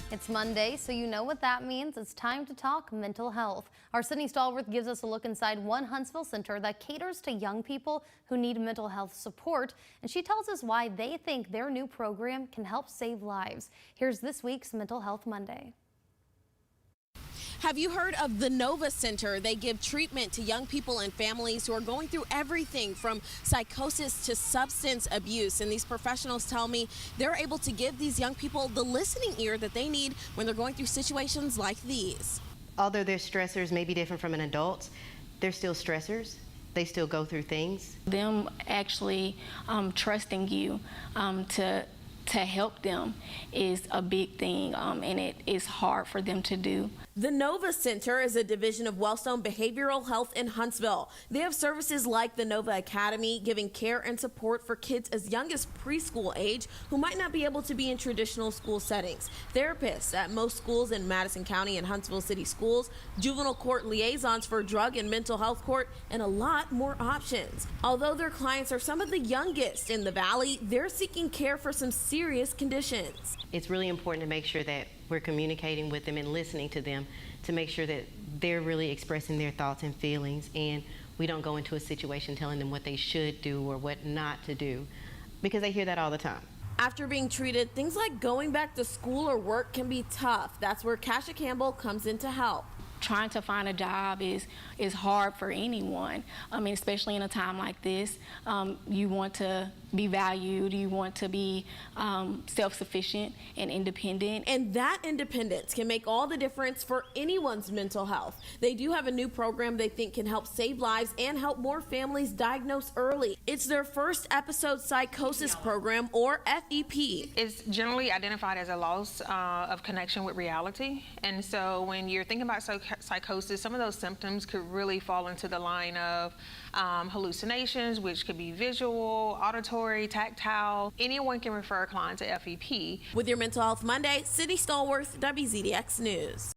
It's Monday, so you know what that means. It's time to talk mental health. Our Sydney Stallworth gives us a look inside one Huntsville center that caters to young people who need mental health support, and she tells us why they think their new program can help save lives. Here's this week's Mental Health Monday. Have you heard of the Nova Center? They give treatment to young people and families who are going through everything from psychosis to substance abuse. And these professionals tell me they're able to give these young people the listening ear that they need when they're going through situations like these. Although their stressors may be different from an adult, they're still stressors. They still go through things. Them actually trusting you to help them is a big thing, and it is hard for them to do. The Nova Center is a division of Wellstone Behavioral Health in Huntsville. They have services like the Nova Academy, giving care and support for kids as young as preschool age who might not be able to be in traditional school settings. Therapists at most schools in Madison County and Huntsville City Schools, juvenile court liaisons for drug and mental health court, and a lot more options. Although their clients are some of the youngest in the valley, they're seeking care for some serious conditions. It's really important to make sure that we're communicating with them and listening to them to make sure that they're really expressing their thoughts and feelings, and we don't go into a situation telling them what they should do or what not to do, because they hear that all the time. After being treated, things like going back to school or work can be tough. That's where Kasha Campbell comes in to help. Trying to find a job is hard for anyone. I mean, especially in a time like this. You want to be valued, you want to be self-sufficient and independent. And that independence can make all the difference for anyone's mental health. They do have a new program they think can help save lives and help more families diagnose early. It's their first episode psychosis program, or FEP. It's generally identified as a loss of connection with reality. And so when you're thinking about psychosis, some of those symptoms could really fall into the line of hallucinations, which could be visual, auditory, tactile. Anyone can refer a client to FEP. With your Mental Health Monday, Sydney Stallworth, WZDX News.